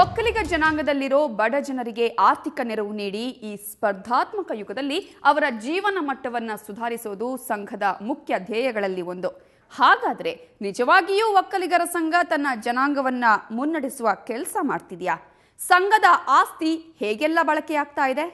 ಒಕ್ಕಲಿಗ ಜನಾಂಗದಲ್ಲಿರೋ ಬಡ ಜನರಿಗೆ ಆರ್ಥಿಕ ನೆರವು ನೀಡಿ ಈ ಸ್ಪರ್ಧಾತ್ಮಕ ಯುಗದಲ್ಲಿ ಅವರ ಜೀವನ ಮಟ್ಟವನ್ನು ಸುಧಾರಿಸುವುದು ಸಂಘದ ಮುಖ್ಯ ಧ್ಯೇಯಗಳಲ್ಲಿ ಒಂದು. ಹಾಗಾದ್ರೆ ನಿಜವಾಗಿಯೂ ಒಕ್ಕಲಿಗರ ಸಂಘ ತನ್ನ ಜನಾಂಗವನ್ನ ಮುನ್ನಡೆಸುವ ಕೆಲಸ ಮಾಡ್ತಿದ್ಯಾ? ಸಂಘದ ಆಸ್ತಿ ಹೇಗೆಲ್ಲ ಬಳಕೆಯಾಗ್ತಾ ಇದೆ?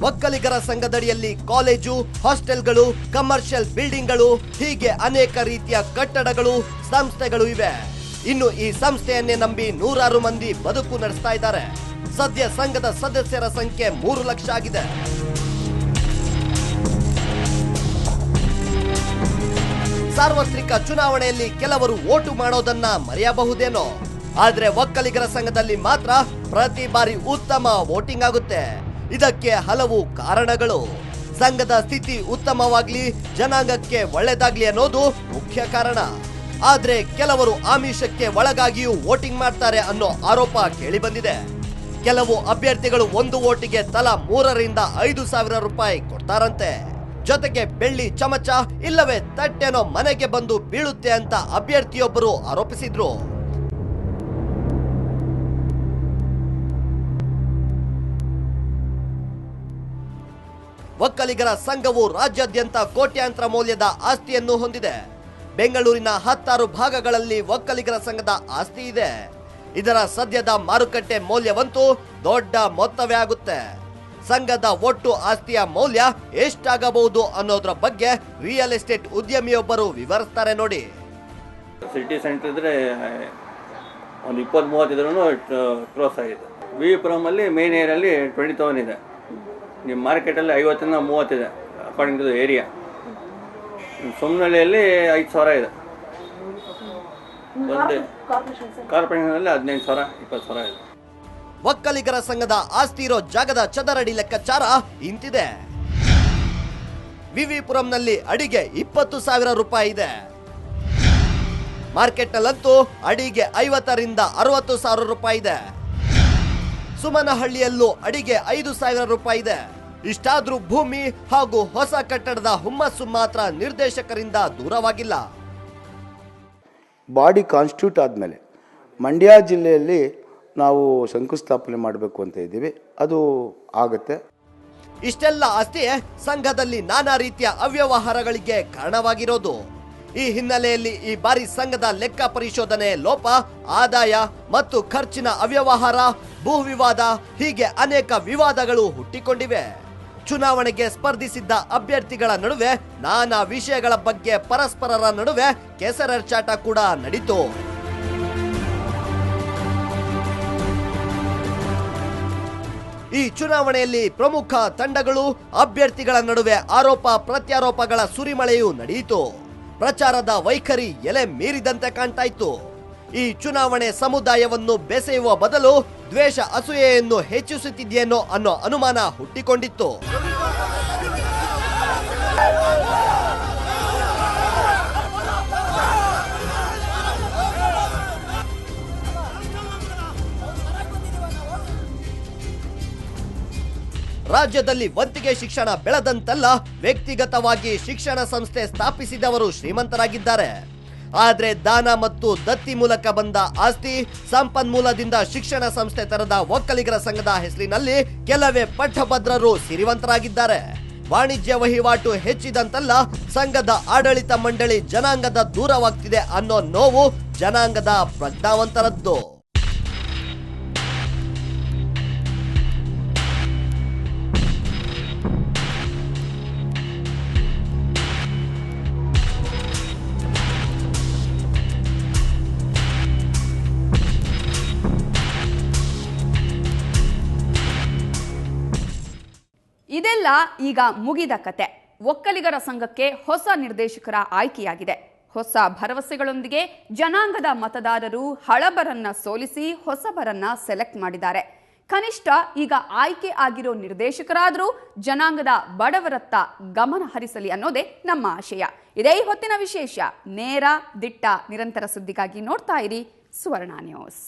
ಒಕ್ಕಲಿಗರ ಸಂಘದಡಿಯಲ್ಲಿ ಕಾಲೇಜು, ಹಾಸ್ಟೆಲ್ಗಳು, ಕಮರ್ಷಿಯಲ್ ಬಿಲ್ಡಿಂಗ್ಗಳು, ಹೀಗೆ ಅನೇಕ ರೀತಿಯ ಕಟ್ಟಡಗಳು, ಸಂಸ್ಥೆಗಳು ಇವೆ. ಇನ್ನು ಈ ಸಂಸ್ಥೆಯನ್ನೇ ನಂಬಿ ನೂರಾರು ಮಂದಿ ಬದುಕು ನಡೆಸ್ತಾ ಇದ್ದಾರೆ. ಸದ್ಯ ಸಂಘದ ಸದಸ್ಯರ ಸಂಖ್ಯೆ 3 ಲಕ್ಷ ಆಗಿದೆ. ಸಾರ್ವತ್ರಿಕ ಚುನಾವಣೆಯಲ್ಲಿ ಕೆಲವರು ವೋಟು ಮಾಡೋದನ್ನ ಮರೆಯಬಹುದೇನೋ, ಆದ್ರೆ ಒಕ್ಕಲಿಗರ ಸಂಘದಲ್ಲಿ ಮಾತ್ರ ಪ್ರತಿ ಬಾರಿ ಉತ್ತಮ ವೋಟಿಂಗ್ ಆಗುತ್ತೆ. ಇದಕ್ಕೆ ಹಲವು ಕಾರಣಗಳು. ಸಂಘದ ಸ್ಥಿತಿ ಉತ್ತಮವಾಗ್ಲಿ, ಜನಾಂಗಕ್ಕೆ ಒಳ್ಳೆದಾಗ್ಲಿ ಅನ್ನೋದು ಮುಖ್ಯ ಕಾರಣ. ಆದ್ರೆ ಕೆಲವರು ಆಮಿಷಕ್ಕೆ ಒಳಗಾಗಿಯೂ ವೋಟಿಂಗ್ ಮಾಡ್ತಾರೆ ಅನ್ನೋ ಆರೋಪ ಕೇಳಿ ಬಂದಿದೆ. ಕೆಲವು ಅಭ್ಯರ್ಥಿಗಳು ಒಂದು ವೋಟಿಗೆ ತಲಾ 3 ರಿಂದ 5 ಸಾವಿರ ರೂಪಾಯಿ ಕೊಡ್ತಾರಂತೆ. ಜೊತೆಗೆ ಬೆಳ್ಳಿ ಚಮಚ ಇಲ್ಲವೇ ತಟ್ಟೆನೋ ಮನೆಗೆ ಬಂದು ಬೀಳುತ್ತೆ ಅಂತ ಅಭ್ಯರ್ಥಿಯೊಬ್ಬರು ಆರೋಪಿಸಿದ್ರು. ಒಕ್ಕಲಿಗರ ಸಂಘವು ರಾಜ್ಯಾದ್ಯಂತ ಕೋಟ್ಯಾಂತರ ಮೌಲ್ಯದ ಆಸ್ತಿಯನ್ನು ಹೊಂದಿದೆ. ಬೆಂಗಳೂರಿನ 10 ಭಾಗಗಳಲ್ಲಿ ಒಕ್ಕಲಿಗರ ಸಂಘದ ಆಸ್ತಿ ಇದೆ. ಇದರ ಸದ್ಯದ ಮಾರುಕಟ್ಟೆ ಮೌಲ್ಯವಂತೂ ದೊಡ್ಡ ಮೊತ್ತವೇ ಆಗುತ್ತೆ. ಸಂಘದ ಒಟ್ಟು ಆಸ್ತಿಯ ಮೌಲ್ಯ ಎಷ್ಟಾಗಬಹುದು ಅನ್ನೋದ್ರ ಬಗ್ಗೆ ರಿಯಲ್ ಎಸ್ಟೇಟ್ ಉದ್ಯಮಿಯೊಬ್ಬರು ವಿವರಿಸ್ತಾರೆ ನೋಡಿ. ಸಿಟಿ ಸೆಂಟರ್ ಇದ್ರೆ ಒಂದು 20-30 ಇದ್ರೂ ಕ್ರೋಸ್ ಆಗಿದೆ. ವಿಪುರಂ ಅಲ್ಲಿ ಮೇನ್ ಏರಿಯಲ್ಲಿ 20,000 ಇದೆ. ನಿಮ್ಮ ಮಾರ್ಕೆಟಲ್ಲಿ 50 ರಿಂದ 30 ಇದೆ ಅಕಾರ್ಡಿಂಗ್ ಟು ದ ಏರಿಯಾ. ಸೊಮ್ಮನಹಳ್ಳಿಯಲ್ಲಿ 5,000 ಇದೆ. ಒಂದೇ ಕಾರ್ಪೊರೇಷನಲ್ಲಿ 15,000 20,000 ಇದೆ. ಒಕ್ಕಲಿಗರ ಸಂಘದ ಆಸ್ತಿ ಇರೋ ಜಾಗದ ಚದರಡಿ ಲೆಕ್ಕಾಚಾರ ಇಂತಿದೆ. ವಿವಿಪುರಂನಲ್ಲಿ ಅಡಿಗೆ 20,000 ರೂಪಾಯಿ ಇದೆ. ಮಾರ್ಕೆಟ್ನಲ್ಲಂತೂ ಅಡಿಗೆ 50 ರಿಂದ 60,000 ರೂಪಾಯಿ ಇದೆ. ಸುಮನಹಳ್ಳಿಯಲ್ಲೂ ಅಡಿಗೆ 5,000 ರೂಪಾಯಿ ಇದೆ. ಇಷ್ಟಾದ್ರೂ ಭೂಮಿ ಹಾಗೂ ಹೊಸ ಕಟ್ಟಡದ ಹುಮ್ಮಸ್ಸು ಮಾತ್ರ ನಿರ್ದೇಶಕರಿಂದ ದೂರವಾಗಿಲ್ಲ. ಬಾಡಿ ಕಾನ್ಸ್ಟಿಟ್ಯೂಟ್ ಆದಮೇಲೆ ಮಂಡ್ಯ ಜಿಲ್ಲೆಯಲ್ಲಿ ನಾವು ಶಂಕುಸ್ಥಾಪನೆ ಮಾಡಬೇಕು ಅಂತ ಇದ್ದೀವಿ. ಅದು ಆಗುತ್ತೆ. ಇಷ್ಟೆಲ್ಲ ಆಸ್ತಿ ಸಂಘದಲ್ಲಿ ನಾನಾ ರೀತಿಯ ಅವ್ಯವಹಾರಗಳಿಗೆ ಕಾರಣವಾಗಿರೋದು. ಈ ಹಿನ್ನೆಲೆಯಲ್ಲಿ ಈ ಬಾರಿ ಸಂಘದ ಲೆಕ್ಕ ಪರಿಶೋಧನೆ ಲೋಪ, ಆದಾಯ ಮತ್ತು ಖರ್ಚಿನ ಅವ್ಯವಹಾರ, ಭೂ ವಿವಾದ, ಹೀಗೆ ಅನೇಕ ವಿವಾದಗಳು ಹುಟ್ಟಿಕೊಂಡಿವೆ. ಚುನಾವಣೆಗೆ ಸ್ಪರ್ಧಿಸಿದ್ದ ಅಭ್ಯರ್ಥಿಗಳ ನಡುವೆ ನಾನಾ ವಿಷಯಗಳ ಬಗ್ಗೆ ಪರಸ್ಪರರ ನಡುವೆ ಕೆಸರೆರಚಾಟ ಕೂಡ ನಡೀತು. ಈ ಚುನಾವಣೆಯಲ್ಲಿ ಪ್ರಮುಖ ತಂಡಗಳು, ಅಭ್ಯರ್ಥಿಗಳ ನಡುವೆ ಆರೋಪ ಪ್ರತ್ಯಾರೋಪಗಳ ಸುರಿಮಳೆಯೂ ನಡೆಯಿತು. ಪ್ರಚಾರದ ವೈಖರಿ ಎಲೆ ಮೀರಿದಂತೆ ಕಾಣ್ತಾ ಇತ್ತು. ಈ ಚುನಾವಣೆ ಸಮುದಾಯವನ್ನು ಬೆಸೆಯುವ ಬದಲು ದ್ವೇಷ, ಅಸೂಯೆಯನ್ನು ಹೆಚ್ಚಿಸುತ್ತಿದೆಯೇನೋ ಅನ್ನೋ ಅನುಮಾನ ಹುಟ್ಟಿಕೊಂಡಿತ್ತು. ರಾಜ್ಯದಲ್ಲಿ ವಂತಿಗೆ ಶಿಕ್ಷಣ ಬೆಳೆದಂತಲ್ಲ, ವ್ಯಕ್ತಿಗತವಾಗಿ ಶಿಕ್ಷಣ ಸಂಸ್ಥೆ ಸ್ಥಾಪಿಸಿದವರು ಶ್ರೀಮಂತರಾಗಿದ್ದಾರೆ. ಆದ್ರೆ ದಾನ ಮತ್ತು ದತ್ತಿ ಮೂಲಕ ಬಂದ ಆಸ್ತಿ, ಸಂಪನ್ಮೂಲದಿಂದ ಶಿಕ್ಷಣ ಸಂಸ್ಥೆ ತೆರೆದ ಒಕ್ಕಲಿಗರ ಸಂಘದ ಹೆಸರಿನಲ್ಲಿ ಕೆಲವೇ ಪಟ್ಟಭದ್ರರು ಸಿರಿವಂತರಾಗಿದ್ದಾರೆ. ವಾಣಿಜ್ಯ ವಹಿವಾಟು ಹೆಚ್ಚಿದಂತಲ್ಲ, ಸಂಘದ ಆಡಳಿತ ಮಂಡಳಿ ಜನಾಂಗದ ದೂರವಾಗ್ತಿದೆ ಅನ್ನೋ ನೋವು ಜನಾಂಗದ ಪ್ರಜ್ಞಾವಂತರದ್ದು. ಇದೆಲ್ಲ ಈಗ ಮುಗಿದ ಕತೆ. ಒಕ್ಕಲಿಗರ ಸಂಘಕ್ಕೆ ಹೊಸ ನಿರ್ದೇಶಕರ ಆಯ್ಕೆಯಾಗಿದೆ. ಹೊಸ ಭರವಸೆಗಳೊಂದಿಗೆ ಜನಾಂಗದ ಮತದಾರರು ಹಳಬರನ್ನ ಸೋಲಿಸಿ ಹೊಸಬರನ್ನ ಸೆಲೆಕ್ಟ್ ಮಾಡಿದ್ದಾರೆ. ಕನಿಷ್ಠ ಈಗ ಆಯ್ಕೆ ಆಗಿರೋ ನಿರ್ದೇಶಕರಾದರೂ ಜನಾಂಗದ ಬಡವರತ್ತ ಗಮನ ಹರಿಸಲಿ ಅನ್ನೋದೇ ನಮ್ಮ ಆಶಯ. ಇದೇ ಹೊತ್ತಿನ ವಿಶೇಷ. ನೇರ, ದಿಟ್ಟ, ನಿರಂತರ ಸುದ್ದಿಗಾಗಿ ನೋಡ್ತಾ ಇರಿ ಸುವರ್ಣ ನ್ಯೂಸ್.